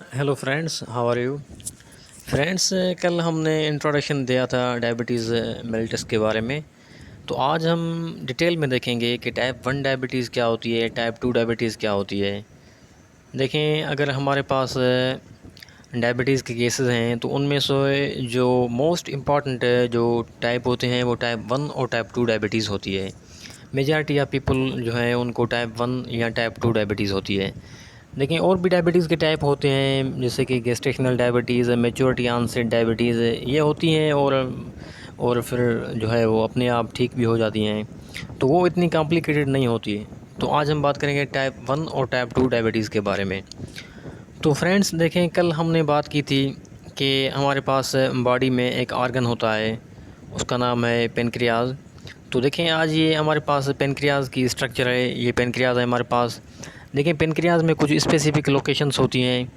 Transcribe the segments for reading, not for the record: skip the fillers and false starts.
Hello friends, how are you friends. कल हमने introduction दिया था डायबिटीज़ मेलिटस के बारे में। तो आज हम डिटेल में देखेंगे कि टाइप 1 डायबिटीज़ क्या होती है, टाइप 2 डायबिटीज़ क्या होती है। देखें, अगर हमारे पास डायबिटीज़ के केसेस हैं तो उनमें से जो मोस्ट इम्पॉर्टेंट जो टाइप होते हैं वो टाइप 1 और टाइप 2 डायबिटीज़ होती है। मेजॉरिटी ऑफ पीपल जो है उनको टाइप 1 या टाइप 2 डायबिटीज़ होती है। देखिए, और भी डायबिटीज़ के टाइप होते हैं, जैसे कि gestational diabetes, maturity onset diabetes, ये होती हैं और फिर जो है वो अपने आप ठीक भी हो जाती हैं, तो वो इतनी कॉम्प्लिकेटेड नहीं होती है। तो आज हम बात करेंगे टाइप 1 और टाइप 2 डायबिटीज़ के बारे में। तो फ्रेंड्स देखें, कल हमने बात की थी कि हमारे पास बॉडी में एक ऑर्गन होता है, उसका नाम है पेनक्रियाज। तो देखें, आज ये हमारे पास पेनक्रियाज की स्ट्रक्चर है, ये पेनक्रियाज है हमारे पास। देखें, पेनक्रियाज में कुछ स्पेसिफ़िक लोकेशंस होती हैं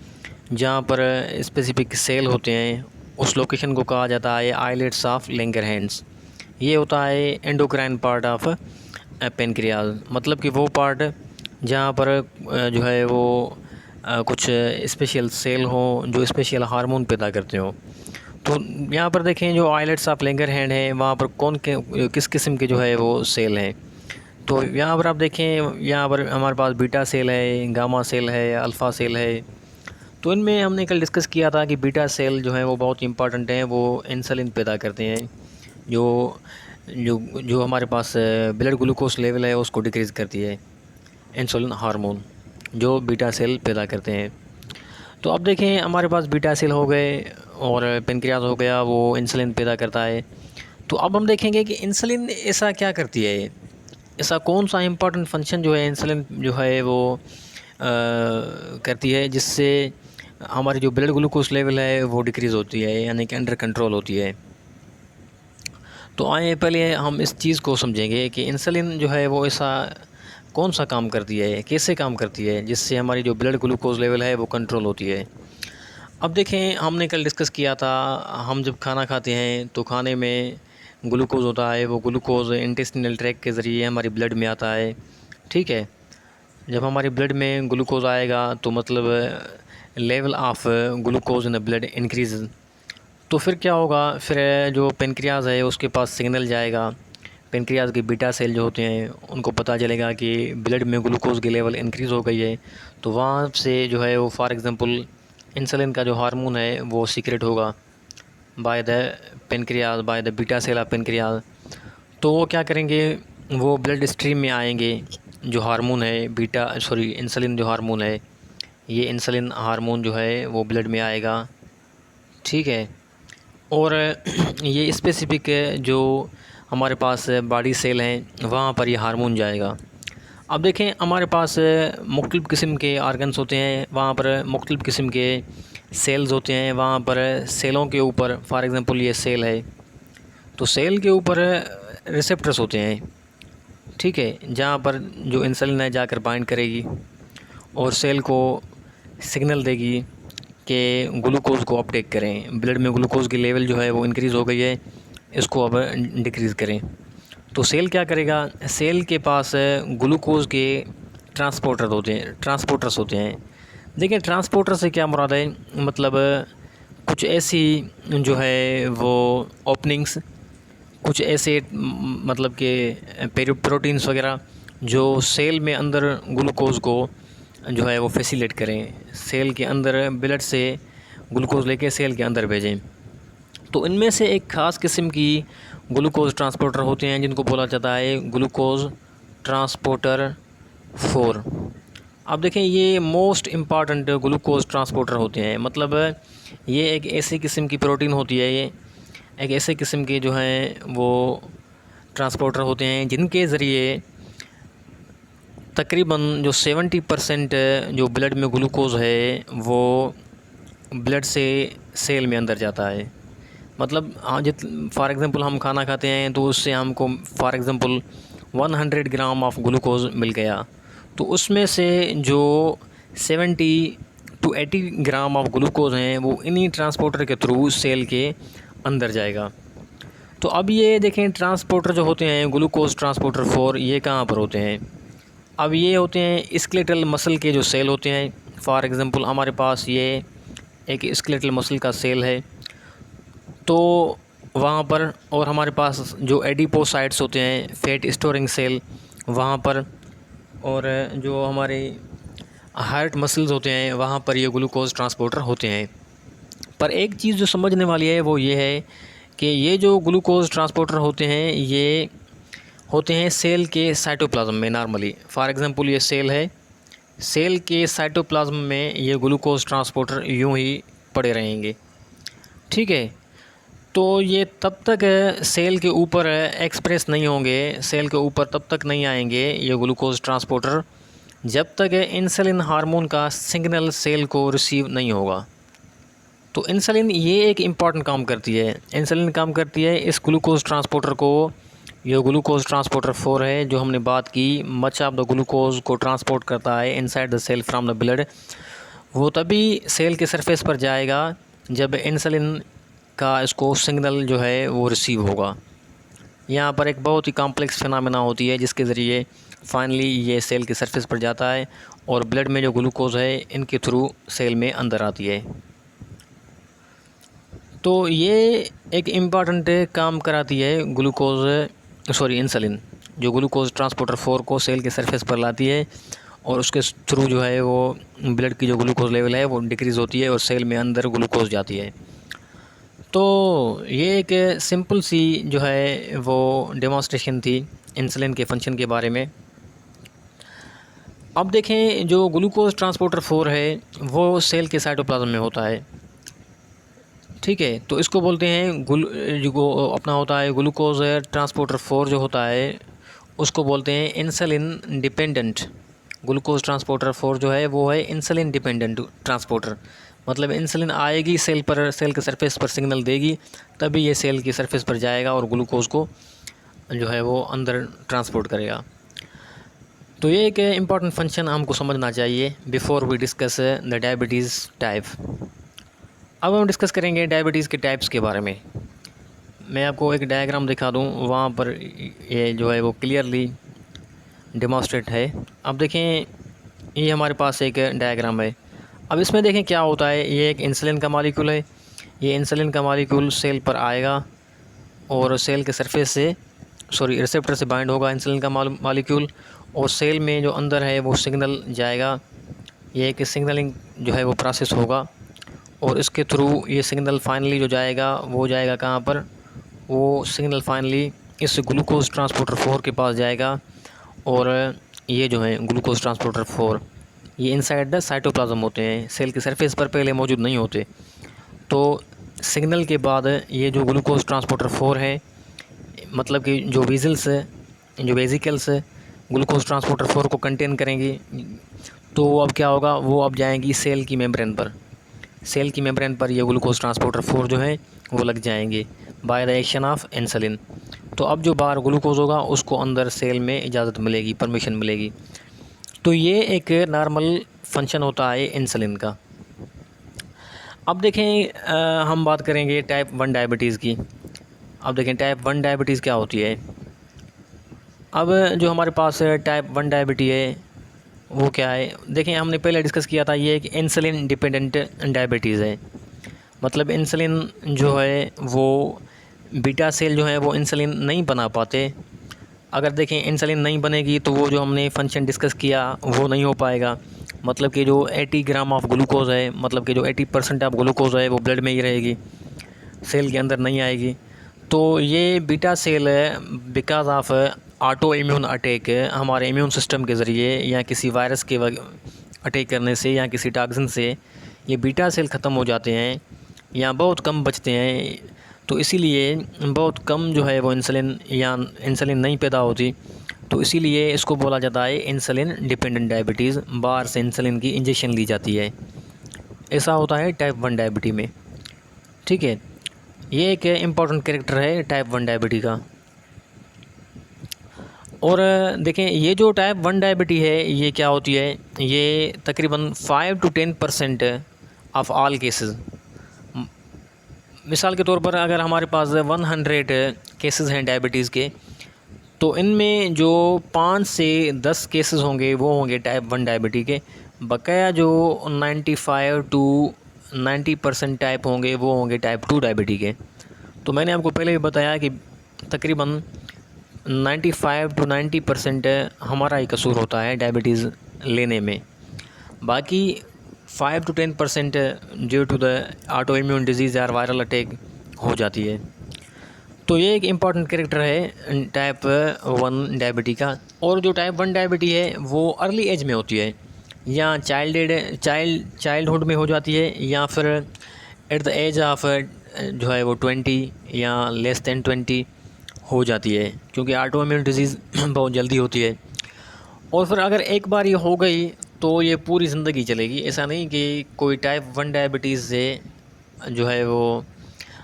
जहाँ पर स्पेसिफ़िक सेल होते हैं। उस लोकेशन को कहा जाता है आइलेट्स ऑफ लैंगरहैंस। ये होता है एंडोक्राइन पार्ट ऑफ पेनक्रियाज, मतलब कि वो पार्ट जहाँ पर जो है वो कुछ स्पेशल सेल हों जो स्पेशल हार्मोन पैदा करते हों। तो यहाँ पर देखें, जो आइलेट्स ऑफ लैंगरहैंस है वहाँ पर किस किस्म के जो है वो सेल हैं। तो यहाँ पर आप देखें, यहाँ पर हमारे पास बीटा सेल है, गामा सेल है, अल्फ़ा सेल है। तो इनमें हमने कल डिस्कस किया था कि बीटा सेल जो है वो बहुत इंपॉर्टेंट हैं, वो इंसुलिन पैदा करते हैं, जो जो जो हमारे पास ब्लड ग्लूकोज लेवल है उसको डिक्रीज़ करती है। इंसुलिन हार्मोन जो बीटा सेल पैदा करते हैं। तो अब देखें, हमारे पास बीटा सेल हो गए और पेनक्रियास हो गया, वो इंसुलिन पैदा करता है। तो अब हम देखेंगे कि इंसुलिन ऐसा क्या करती है, ऐसा कौन सा इम्पोर्टेंट फंक्शन जो है इंसुलिन जो है वो करती है, जिससे हमारी जो ब्लड ग्लूकोज लेवल है वो डिक्रीज़ होती है, यानी कि अंडर कंट्रोल होती है। तो आइए पहले हम इस चीज़ को समझेंगे कि इंसुलिन जो है वो ऐसा कौन सा काम करती है, कैसे काम करती है, जिससे हमारी जो ब्लड ग्लूकोज लेवल है वो कंट्रोल होती है। अब देखें, हमने कल डिस्कस किया था, हम जब खाना खाते हैं तो खाने में ग्लूकोज़ होता है, वो ग्लूकोज़ इंटेस्टिनल ट्रैक्ट के ज़रिए हमारी ब्लड में आता है। ठीक है, जब हमारी ब्लड में ग्लूकोज़ आएगा तो मतलब level of glucose in the blood increase. तो फिर क्या होगा, फिर जो पेनक्रियाज है उसके पास सिग्नल जाएगा। पेनक्रियाज के बीटा सेल जो होते हैं उनको पता चलेगा कि ब्लड में ग्लूकोज की लेवल इंक्रीज़ हो गई है। तो वहाँ से जो है वो फॉर एग्ज़ाम्पल इंसुलिन का जो हार्मोन है वो सीक्रेट होगा by the pancreas, by the beta cell of pancreas. तो वो क्या करेंगे, वो ब्लड स्ट्रीम में आएंगे। जो हार्मोन है इंसुलिन जो हार्मोन है, ये इंसुलिन हार्मोन जो है वो ब्लड में आएगा। ठीक है, और ये स्पेसिफ़िक जो हमारे पास बॉडी सेल हैं वहाँ पर ये हार्मोन जाएगा। अब देखें, हमारे पास मुख्तलिफ़ किस्म के ऑर्गन्स होते हैं, वहाँ पर मुख्तलिफ़ किस्म के सेल्स होते हैं। वहाँ पर सेलों के ऊपर फॉर एग्ज़ाम्पल ये सेल है, तो सेल के ऊपर रिसेप्टर्स होते हैं। ठीक है, जहाँ पर जो इंसुलिन है जाकर बाइंड करेगी और सेल को सिग्नल देगी कि ग्लूकोज़ को अपटेक करें, ब्लड में ग्लूकोज़ की लेवल जो है वो इंक्रीज़ हो गई है, इसको अब डिक्रीज़ करें। तो सेल क्या करेगा, सेल के पास ग्लूकोज़ के ट्रांसपोर्टर्स होते हैं। देखिए, ट्रांसपोर्टर से क्या मुराद है, मतलब कुछ ऐसी जो है वो ओपनिंग्स, कुछ ऐसे मतलब कि प्रोटीन्स वगैरह जो सेल में अंदर ग्लूकोज़ को जो है वो फैसिलिटेट करें, सेल के अंदर ब्लड से ग्लूकोज़ लेके सेल के अंदर भेजें। तो इनमें से एक ख़ास किस्म की ग्लूकोज़ ट्रांसपोर्टर होते हैं जिनको बोला जाता है ग्लूकोज़ ट्रांसपोर्टर 4। अब देखें, ये मोस्ट इम्पॉर्टेंट ग्लूकोज़ ट्रांसपोर्टर होते हैं, मतलब ये एक ऐसी किस्म की प्रोटीन होती है, ये एक ऐसे किस्म के जो हैं वो ट्रांसपोर्टर होते हैं जिनके ज़रिए तकरीबन जो 70% जो ब्लड में ग्लूकोज़ है वो ब्लड से सेल में अंदर जाता है। मतलब हाँ, फॉर एग्ज़ाम्पल हम खाना खाते हैं तो उससे हमको for example 100 gram of glucose मिल गया, तो उसमें से जो 70 टू 80 ग्राम ऑफ ग्लूकोज़ हैं वो इन्हीं ट्रांसपोर्टर के थ्रू सेल के अंदर जाएगा। तो अब ये देखें, ट्रांसपोर्टर जो होते हैं ग्लूकोज़ ट्रांसपोर्टर 4, ये कहाँ पर होते हैं। अब ये होते हैं स्केलेटल मसल के जो सेल होते हैं। फॉर एग्ज़ाम्पल हमारे पास ये एक स्केलेटल मसल का सेल है। तो वहाँ पर, और हमारे पास जो एडिपोसाइट्स होते हैं, फैट स्टोरिंग सेल वहाँ पर, और जो हमारे हार्ट मसल्स होते हैं वहाँ पर ये ग्लूकोज ट्रांसपोर्टर होते हैं। पर एक चीज़ जो समझने वाली है वो ये है कि ये जो ग्लूकोज ट्रांसपोर्टर होते हैं ये होते हैं सेल के साइटोप्लाज्म में नॉर्मली। फॉर एग्ज़ाम्पल ये सेल है, सेल के साइटोप्लाज्म में ये ग्लूकोज ट्रांसपोर्टर यूं ही पड़े रहेंगे, ठीक है। तो ये तब तक सेल के ऊपर एक्सप्रेस नहीं होंगे, सेल के ऊपर तब तक नहीं आएंगे ये ग्लूकोज ट्रांसपोर्टर जब तक इंसुलिन हार्मोन का सिग्नल सेल को रिसीव नहीं होगा। तो इंसुलिन ये एक इम्पॉर्टेंट काम करती है, इंसुलिन काम करती है इस ग्लूकोज ट्रांसपोर्टर को। ये ग्लूकोज ट्रांसपोर्टर 4 है जो हमने बात की, मच ऑफ द ग्लूकोज को ट्रांसपोर्ट करता है inside the cell from the blood. वो तभी सेल के सरफेस पर जाएगा जब इंसुलिन का इसको सिग्नल जो है वो रिसीव होगा। यहाँ पर एक बहुत ही कॉम्प्लेक्स फिनोमेना होती है जिसके ज़रिए फाइनली ये सेल के सरफेस पर जाता है और ब्लड में जो ग्लूकोज है इनके थ्रू सेल में अंदर आती है। तो ये एक इम्पॉर्टेंट काम कराती है इंसुलिन, जो ग्लूकोज ट्रांसपोर्टर 4 को सेल के सरफेस पर लाती है और उसके थ्रू जो है वो ब्लड की जो ग्लूकोज लेवल है वो डिक्रीज़ होती है और सेल में अंदर ग्लूकोज जाती है। तो ये एक सिंपल सी जो है वो डेमोंस्ट्रेशन थी इंसुलिन के फंक्शन के बारे में। अब देखें जो ग्लूकोज ट्रांसपोर्टर 4 है वो सेल के साइटोप्लाज्म में होता है, ठीक है। तो इसको बोलते हैं जो अपना होता है ग्लूकोज ट्रांसपोर्टर 4 जो होता है उसको बोलते हैं इंसुलिन डिपेंडेंट। ग्लूकोज ट्रांसपोर्टर 4 जो है वो है इंसुलिन डिपेंडेंट ट्रांसपोर्टर, मतलब इंसुलिन आएगी सेल पर, सेल के सरफेस पर सिग्नल देगी तभी ये सेल की सरफेस पर जाएगा और ग्लूकोज को जो है वो अंदर ट्रांसपोर्ट करेगा। तो ये एक इम्पॉर्टेंट फंक्शन हमको समझना चाहिए before we discuss the diabetes type. अब हम डिस्कस करेंगे डायबिटीज़ के टाइप्स के बारे में। मैं आपको एक डायग्राम दिखा दूं, वहाँ पर ये जो है वो क्लियरली डेमोंस्ट्रेट है। अब देखें ये हमारे पास एक डायग्राम है। अब इसमें देखें क्या होता है, ये एक इंसुलिन का मॉलिक्यूल है। ये इंसुलिन का मॉलिक्यूल सेल पर आएगा और सेल के सरफेस से रिसेप्टर से बाइंड होगा इंसुलिन का मॉलिक्यूल और सेल में जो अंदर है वो सिग्नल जाएगा। ये एक सिग्नलिंग जो है वो प्रोसेस होगा और इसके थ्रू ये सिग्नल फाइनली जो जाएगा वो जाएगा कहाँ पर, वो सिग्नल फाइनली इस ग्लूकोज ट्रांसपोर्टर 4 के पास जाएगा। और ये जो है ग्लूकोज ट्रांसपोर्टर 4 ये इनसाइड द साइटोप्लाज्म होते हैं, सेल के सरफेस पर पहले मौजूद नहीं होते। तो सिग्नल के बाद ये जो ग्लूकोज ट्रांसपोर्टर 4 है, मतलब कि जो वेजिकल्स ग्लूकोज ट्रांसपोर्टर 4 को कंटेन करेंगी, तो अब क्या होगा, वो अब जाएंगी सेल की मेम्ब्रेन पर। सेल की मेम्ब्रेन पर ये ग्लूकोज ट्रांसपोर्टर 4 जो है वो लग जाएंगे by the action of insulin. तो अब जो बाहर ग्लूकोज होगा उसको अंदर सेल में इजाज़त मिलेगी, परमिशन मिलेगी। तो ये एक नॉर्मल फंक्शन होता है इंसुलिन का। अब देखें हम बात करेंगे टाइप 1 डायबिटीज़ की। अब देखें टाइप 1 डायबिटीज़ क्या होती है। अब जो हमारे पास टाइप 1 डायबिटी है वो क्या है, देखें हमने पहले डिस्कस किया था, ये एक इंसुलिन डिपेंडेंट डायबिटीज़ है। मतलब इंसुलिन जो है वो बीटा सेल जो है वो इंसुलिन नहीं बना पाते। अगर देखें इंसुलिन नहीं बनेगी तो वो जो हमने फंक्शन डिस्कस किया वो नहीं हो पाएगा। मतलब कि जो 80 ग्राम ऑफ ग्लूकोज है, मतलब कि जो 80% ऑफ ग्लूकोज है वो ब्लड में ही रहेगी, सेल के अंदर नहीं आएगी। तो ये beta cell because of auto immune attack, हमारे इम्यून सिस्टम के ज़रिए या किसी वायरस के अटैक करने से या किसी टॉक्सिन से ये बीटा सेल ख़त्म हो जाते हैं या बहुत कम बचते हैं। तो इसीलिए बहुत कम जो है वो इंसुलिन नहीं पैदा होती। तो इसीलिए इसको बोला जाता है इंसुलिन डिपेंडेंट डायबिटीज़, बाहर से इंसुलिन की इंजेक्शन ली जाती है। ऐसा होता है टाइप 1 डायबिटी में, ठीक है। ये एक इम्पॉर्टेंट कैरेक्टर है टाइप 1 डायबिटी का। और देखें ये जो टाइप 1 डायबिटी है ये क्या होती है, ये तकरीबन 5 to 10% ऑफ़ ऑल केसेस। मिसाल के तौर पर अगर हमारे पास 100 केसेस हैं डायबिटीज़ के, तो इनमें जो 5 से 10 केसेस होंगे वो होंगे टाइप 1 डायबिटी के। बकाया जो 95 to 90% टाइप होंगे वो होंगे टाइप 2 डायबिटी के। तो मैंने आपको पहले भी बताया कि तकरीबन 95 to 90% हमारा ही कसूर होता है डायबिटीज़ लेने में। बाकी 5 to 10% due to the auto immune diseases या वायरल अटैक हो जाती है। तो ये एक इम्पॉर्टेंट कैरेक्टर है टाइप 1 डायबिटी का। और जो टाइप 1 डायबिटी है वो अर्ली एज में होती है, या चाइल्डहुड में हो जाती है, या फिर एट द एज ऑफ जो है वो 20 या लेस दैन 20 हो जाती है, क्योंकि ऑटो इम्यून डिजीज़ बहुत जल्दी होती है। और फिर अगर एक बार ये हो गई तो ये पूरी ज़िंदगी चलेगी। ऐसा नहीं कि कोई टाइप 1 डायबिटीज़ से जो है वो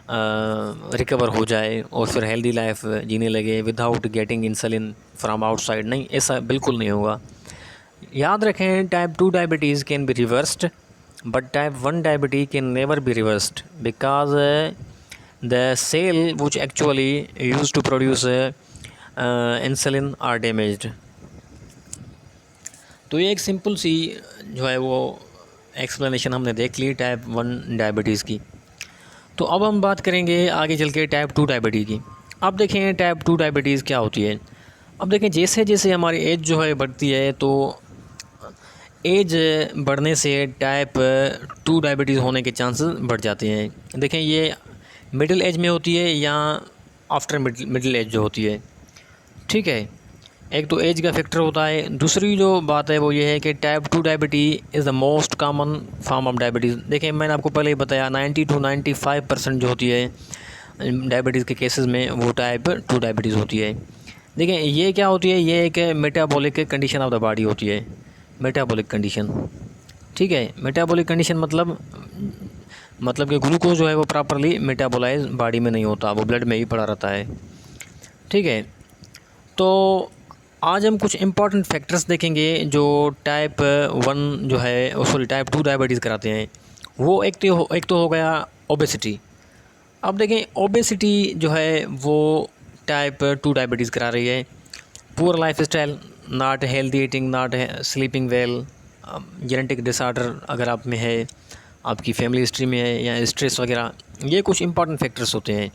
रिकवर हो जाए और फिर हेल्दी लाइफ जीने लगे without getting insulin from outside. नहीं, ऐसा बिल्कुल नहीं होगा। याद रखें, type 2 diabetes can be reversed but type 1 diabetes can never be reversed because the cell which actually used to produce insulin are damaged. तो ये एक सिंपल सी जो है वो एक्सप्लेनेशन हमने देख ली टाइप 1 डायबिटीज़ की। तो अब हम बात करेंगे आगे चल के टाइप 2 डायबिटीज़ की। अब देखें टाइप 2 डायबिटीज़ क्या होती है। अब देखें, जैसे जैसे हमारी एज जो है बढ़ती है तो एज बढ़ने से टाइप 2 डायबिटीज़ होने के चांसेस बढ़ जाते हैं। देखें, ये मिडिल एज में होती है या आफ्टर मिडिल एज जो होती है, ठीक है। एक तो एज का फैक्टर होता है। दूसरी जो बात है वो ये है कि type 2 डायबिटी is the most common form of diabetes. देखें, मैंने आपको पहले ही बताया 90 to 95% जो होती है डायबिटीज़ के केसेस में वो टाइप 2 डायबिटीज़ होती है। देखें, ये क्या होती है, ये एक metabolic condition of the body होती है। मेटाबॉलिक कंडीशन, ठीक है। मेटाबॉलिक कंडीशन मतलब कि ग्लूकोज जो है वो प्रॉपरली मेटाबोलाइज बॉडी में नहीं होता, वो ब्लड में ही पड़ा रहता है, ठीक है। तो आज हम कुछ इम्पॉर्टेंट फैक्टर्स देखेंगे जो टाइप 1 जो है सॉरी टाइप 2 डायबिटीज़ कराते हैं। वो एक तो हो गया ओबेसिटी। अब देखें, ओबेसिटी जो है वो टाइप 2 डायबिटीज़ करा रही है। Poor life style, not healthy eating, not sleeping well, genetic disorder अगर आप में है, आपकी फैमिली हिस्ट्री में है, या स्ट्रेस वगैरह, ये कुछ इंपॉर्टेंट फैक्टर्स होते हैं।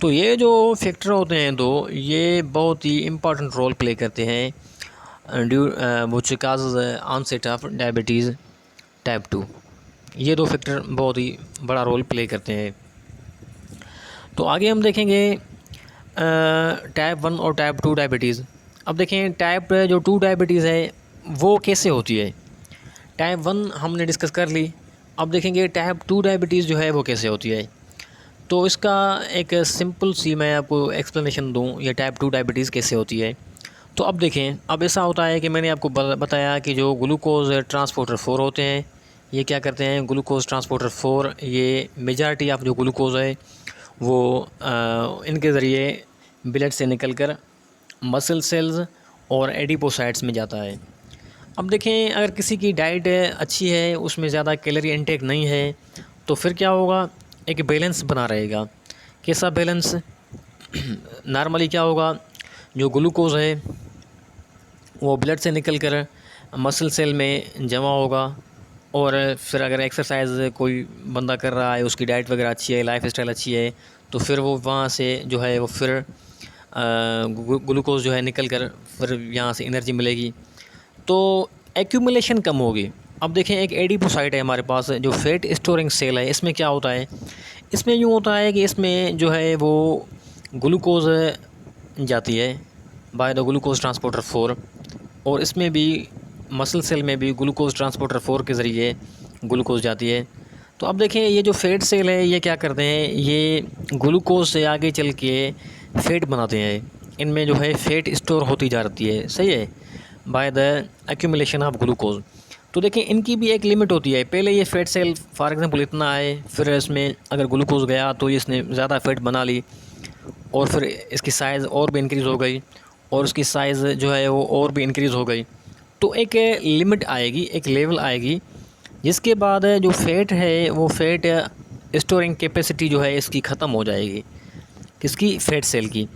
तो ये जो फैक्टर होते हैं तो ये बहुत ही इम्पॉर्टेंट रोल प्ले करते हैं which causes onset of diabetes type 2। ये दो फैक्टर बहुत ही बड़ा रोल प्ले करते हैं। तो आगे हम देखेंगे टाइप 1 और टाइप 2 डायबिटीज़। अब देखें, टाइप जो 2 डायबिटीज़ है वो कैसे होती है। टाइप 1 हमने डिस्कस कर ली। अब देखेंगे टाइप 2 डायबिटीज़ जो है वो कैसे होती है। तो इसका एक सिंपल सी मैं आपको एक्सप्लेनेशन दूं, ये टाइप 2 डायबिटीज़ कैसे होती है। तो अब देखें, अब ऐसा होता है कि मैंने आपको बताया कि जो ग्लूकोज ट्रांसपोर्टर 4 होते हैं, ये क्या करते हैं, ग्लूकोज ट्रांसपोर्टर 4 ये मेजॉरिटी ऑफ जो ग्लूकोज है वो इनके ज़रिए ब्लड से निकलकर मसल सेल्स और एडिपोसाइट्स में जाता है। अब देखें, अगर किसी की डाइट अच्छी है, उसमें ज़्यादा कैलोरी इनटेक नहीं है, तो फिर क्या होगा, एक बैलेंस बना रहेगा। कैसा बैलेंस? नॉर्मली क्या होगा, जो ग्लूकोज है वो ब्लड से निकलकर मसल सेल में जमा होगा, और फिर अगर एक्सरसाइज कोई बंदा कर रहा है, उसकी डाइट वगैरह अच्छी है, लाइफ स्टाइल अच्छी है, तो फिर वो वहाँ से जो है वो फिर ग्लूकोज जो है निकल कर फिर यहाँ से एनर्जी मिलेगी, तो एक्यूमुलेशन कम होगी। अब देखें, एक एडिपोसाइट है हमारे पास जो फैट स्टोरिंग सेल है, इसमें क्या होता है, इसमें यूँ होता है कि इसमें जो है वो ग्लूकोज जाती है बाय द ग्लूकोज ट्रांसपोर्टर 4, और इसमें भी मसल सेल में भी ग्लूकोज ट्रांसपोर्टर 4 के ज़रिए ग्लूकोज जाती है। तो अब देखें, ये जो फैट सेल है ये क्या करते हैं, ये ग्लूकोज से आगे चल के फैट बनाते हैं। इनमें जो है फैट स्टोर होती जा रही है, सही है, by the accumulation of glucose. तो देखें, इनकी भी एक लिमिट होती है। पहले ये फैट सेल फॉर एग्जांपल इतना है, फिर इसमें अगर ग्लूकोज गया तो इसने ज़्यादा फैट बना ली, और फिर इसकी साइज़ और भी इंक्रीज़ हो गई, और उसकी साइज़ जो है वो और भी इंक्रीज़ हो गई। तो एक लिमिट आएगी, एक लेवल आएगी, जिसके बाद जो फैट है वो फैट स्टोरिंग कैपेसिटी जो है इसकी ख़त्म हो जाएगी, किसकी, फैट सेल की।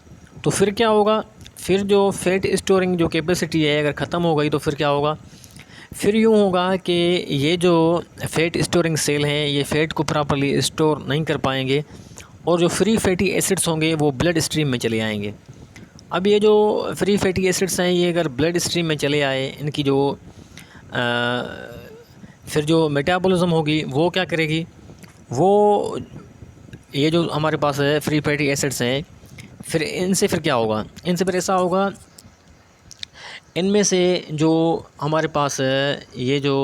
तो फिर क्या होगा, फिर जो फैट स्टोरिंग जो कैपेसिटी है अगर ख़त्म हो गई तो फिर क्या होगा, फिर यूँ होगा कि ये जो फ़ैट स्टोरिंग सेल हैं ये फ़ैट को प्रॉपर्ली स्टोर नहीं कर पाएंगे और जो फ्री फैटी एसिड्स होंगे वो ब्लड स्ट्रीम में चले आएंगे। अब ये जो फ्री फैटी एसिड्स हैं ये अगर ब्लड स्ट्रीम में चले आए, इनकी जो फिर जो मेटाबॉलिज्म होगी वो क्या करेगी, वो ये जो हमारे पास है फ्री फैटी एसिड्स हैं, फिर इनसे फिर क्या होगा, इनसे फिर ऐसा होगा, इनमें से जो हमारे पास ये जो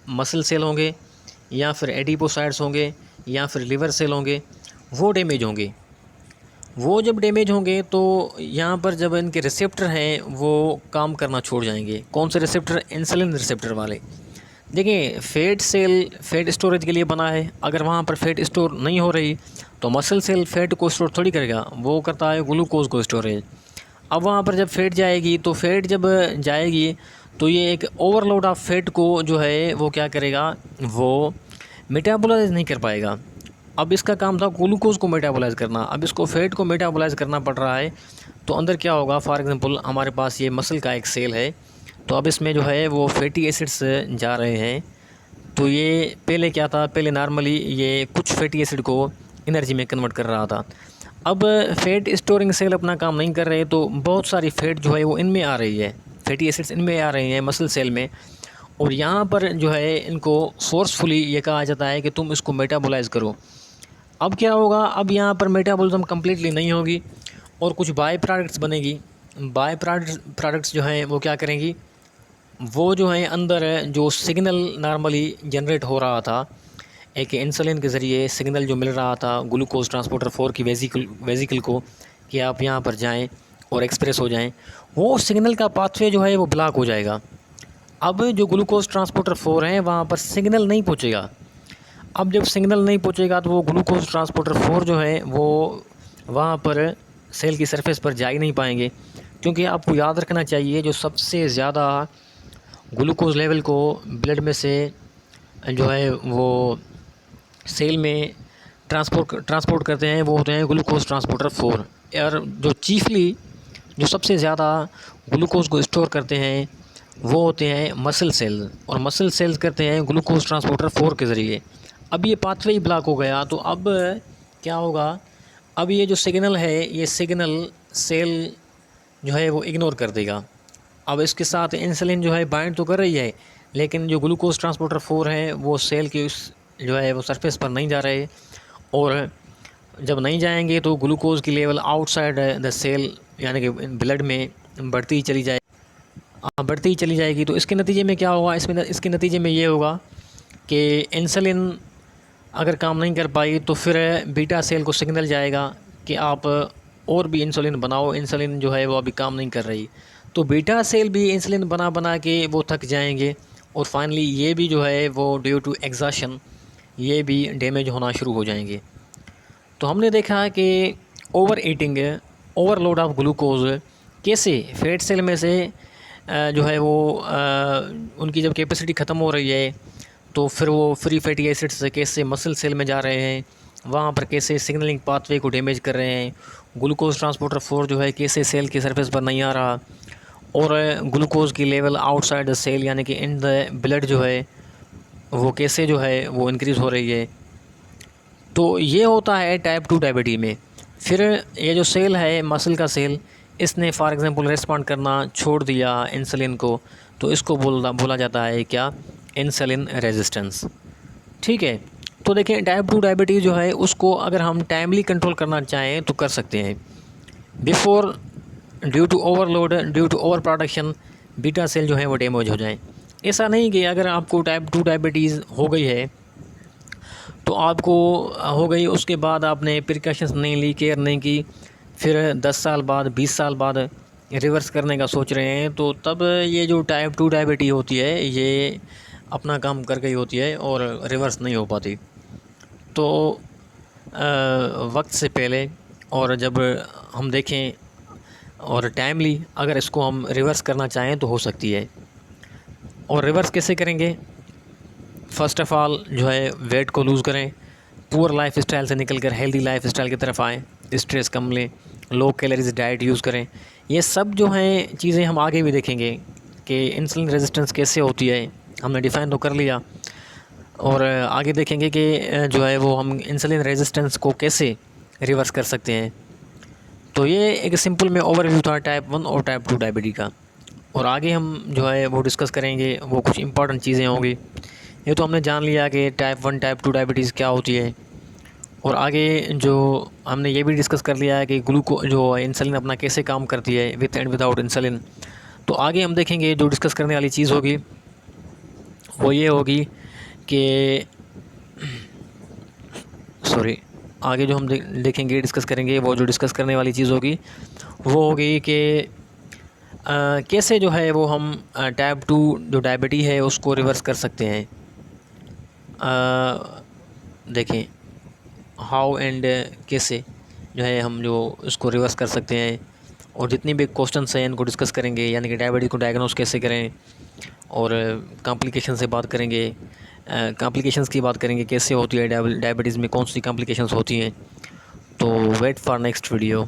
मसल सेल होंगे या फिर एडिपोसाइट्स होंगे या फिर लिवर सेल होंगे वो डैमेज होंगे। वो जब डैमेज होंगे तो यहाँ पर जब इनके रिसेप्टर हैं वो काम करना छोड़ जाएंगे। कौन से रिसेप्टर? इंसुलिन रिसेप्टर वाले। देखिए फ़ैट सेल फ़ैट स्टोरेज के लिए बना है, अगर वहाँ पर फ़ैट स्टोर नहीं हो रही तो मसल सेल फ़ैट को स्टोर थोड़ी करेगा, वो करता है ग्लूकोज को स्टोरेज। अब वहाँ पर जब फ़ैट जाएगी तो फ़ैट जब जाएगी तो ये एक ओवरलोड ऑफ फ़ैट को जो है वो क्या करेगा, वो मेटाबोलाइज नहीं कर पाएगा। अब इसका काम था ग्लूकोज को मेटाबोलाइज करना, अब इसको फ़ैट को मेटाबोलाइज करना पड़ रहा है। तो अंदर क्या होगा, फॉर एग्ज़ाम्पल हमारे पास ये मसल का एक सेल है, तो अब इसमें जो है वो फैटी एसिड्स जा रहे हैं। तो ये पहले क्या था, पहले नॉर्मली ये कुछ फैटी एसिड को एनर्जी में कन्वर्ट कर रहा था। अब फ़ैट स्टोरिंग सेल अपना काम नहीं कर रहे तो बहुत सारी फ़ैट जो है वो इनमें आ रही है, फैटी एसिड्स इनमें आ रही हैं मसल सेल में, और यहाँ पर जो है इनको फोर्सफुली ये कहा जाता है कि तुम इसको मेटाबोलाइज़ करो। अब क्या होगा, अब यहाँ पर मेटाबॉलिज्म कम्प्लीटली नहीं होगी और कुछ बाय प्रोडक्ट्स बनेगी। बाय प्रोडक्ट्स जो हैं वो क्या करेंगी, वो जो है अंदर जो सिग्नल नॉर्मली जनरेट हो रहा था, एक इंसुलिन के ज़रिए सिग्नल जो मिल रहा था ग्लूकोज ट्रांसपोर्टर 4 की वेजिकल को कि आप यहाँ पर जाएं और एक्सप्रेस हो जाएं, वो सिग्नल का पाथवे जो है वो ब्लॉक हो जाएगा। अब जो ग्लूकोज ट्रांसपोर्टर 4 है वहाँ पर सिग्नल नहीं पहुँचेगा। अब जब सिग्नल नहीं पहुँचेगा तो वो ग्लूकोज ट्रांसपोर्टर 4 जो है वो वहाँ पर सेल की सरफेस पर जा ही नहीं पाएंगे, क्योंकि आपको याद रखना चाहिए जो सबसे ज़्यादा ग्लूकोज लेवल को ब्लड में से जो है वो सेल में ट्रांसपोर्ट करते हैं वो होते हैं ग्लूकोज ट्रांसपोर्टर 4। और जो चीफली जो सबसे ज़्यादा ग्लूकोज को स्टोर करते हैं वो होते हैं मसल सेल, और मसल सेल्स करते हैं ग्लूकोज ट्रांसपोर्टर 4 के ज़रिए। अब ये पाथवे ही ब्लॉक हो गया तो अब क्या होगा, अब ये जो सिग्नल है ये सिग्नल सेल जो है वो इग्नोर कर देगा। अब इसके साथ इंसुलिन जो है बाइंड तो कर रही है, लेकिन जो ग्लूकोज ट्रांसपोर्टर 4 है वो सेल की उस जो है वो सरफेस पर नहीं जा रहे, और जब नहीं जाएंगे तो ग्लूकोज की लेवल आउटसाइड द सेल यानी कि ब्लड में बढ़ती ही चली जाएगी। तो इसके नतीजे में क्या होगा, इसके नतीजे में ये होगा कि इंसुलिन अगर काम नहीं कर पाई तो फिर बीटा सेल को सिग्नल जाएगा कि आप और भी इंसुलिन बनाओ, इंसुलिन जो है वो अभी काम नहीं कर रही। तो बीटा सेल भी इंसुलिन बना के वो थक जाएंगे, और फाइनली ये भी जो है वो ड्यू टू एग्जॉशन ये भी डैमेज होना शुरू हो जाएंगे। तो हमने देखा है कि over eating, overload of glucose कैसे फैट सेल में से जो है वो उनकी जब कैपेसिटी ख़त्म हो रही है तो फिर वो फ्री फैटी एसिड्स कैसे मसल सेल में जा रहे हैं, वहाँ पर कैसे सिग्नलिंग पाथवे को डैमेज कर रहे हैं, ग्लूकोज ट्रांसपोर्टर 4 जो है कैसे सेल की सरफेस पर नहीं आ रहा, और ग्लूकोज की लेवल आउटसाइड द सेल यानी कि इन द ब्लड जो है वो कैसे जो है वो इंक्रीज़ हो रही है। तो ये होता है टाइप 2 डायबिटीज़ में। फिर ये जो सेल है मसल का सेल, इसने फॉर एग्ज़ाम्पल रिस्पॉन्ड करना छोड़ दिया इंसुलिन को, तो इसको बोला जाता है क्या, इंसुलिन रेजिस्टेंस। ठीक है। तो देखिए टाइप 2 डायबिटीज़ जो है उसको अगर हम टाइमली कंट्रोल करना चाहें तो कर सकते हैं। Before due to overload, due to over production beta cell जो है वो डैमेज हो जाए। ऐसा नहीं कि अगर आपको टाइप 2 डायबिटीज़ हो गई है तो आपको हो गई, उसके बाद आपने प्रिकॉशंस नहीं ली, केयर नहीं की, फिर 10 साल बाद 20 साल बाद रिवर्स करने का सोच रहे हैं, तो तब ये जो टाइप 2 डायबिटीज़ होती है ये अपना काम कर गई होती है और रिवर्स नहीं हो पाती। तो वक्त से पहले और जब हम देखें और टाइमली अगर इसको हम रिवर्स करना चाहें तो हो सकती है। और रिवर्स कैसे करेंगे, फ़र्स्ट ऑफ़ ऑल जो है वेट को लूज़ करें, पुअर लाइफ स्टाइल से निकल कर हेल्दी लाइफ स्टाइल की तरफ आएँ, स्ट्रेस कम लें, लो कैलोरीज डाइट यूज़ करें। ये सब जो हैं चीज़ें हम आगे भी देखेंगे कि इंसुलिन रेजिस्टेंस कैसे होती है, हमने डिफ़ाइन तो कर लिया। और आगे देखेंगे कि जो है वो हम इंसुलिन रेजिस्टेंस को कैसे रिवर्स कर सकते हैं। तो ये एक सिंपल में ओवरव्यू था टाइप 1 और टाइप 2 डायबिटीज़ का। और आगे हम जो है वो डिस्कस करेंगे, वो कुछ इंपॉर्टेंट चीज़ें होंगी। ये तो हमने जान लिया कि टाइप 1 टाइप 2 डायबिटीज़ क्या होती है। और आगे जो हमने ये भी डिस्कस कर लिया है कि जो इंसुलिन अपना कैसे काम करती है विद एंड विदाउट इंसुलिन। तो आगे हम देखेंगे जो डिस्कस करने वाली चीज़ होगी वो ये होगी कि सॉरी आगे जो हम देखेंगे डिस्कस करेंगे, वो जो डिस्कस करने वाली चीज़ होगी वो होगी कि कैसे जो है वो हम टाइप 2 जो डायबिटी है उसको रिवर्स कर सकते हैं। देखें हाउ एंड कैसे जो है हम जो इसको रिवर्स कर सकते हैं। और जितनी भी क्वेश्चंस हैं इनको डिस्कस करेंगे, यानी कि डायबिटीज़ को डायग्नोस कैसे करें, और कॉम्प्लिकेशन से बात करेंगे, कॉम्प्लिकेशंस की बात करेंगे कैसे होती है डायबिटीज़ में, कौन सी कॉम्प्लिकेशंस होती हैं। तो वेट फॉर नेक्स्ट वीडियो।